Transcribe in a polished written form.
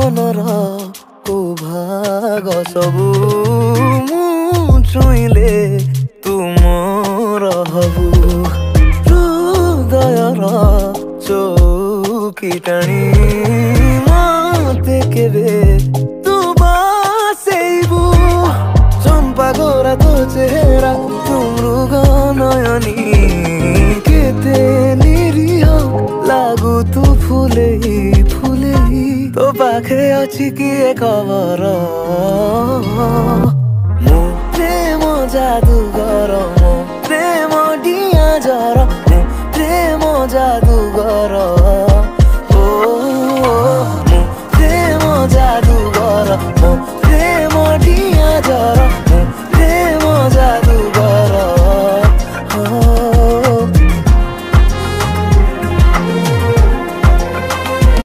मनर को भाग सबु मु छुइले तुमर हबु हृदयर चौकी टाणी मते केबे तू बसेबु चंपा गोरा तो चेहरा तुमृग नयनी केते निरीह लागू तू फुले फुले तो पाखे अच्छी किए खबर मो प्रेम जादूगर।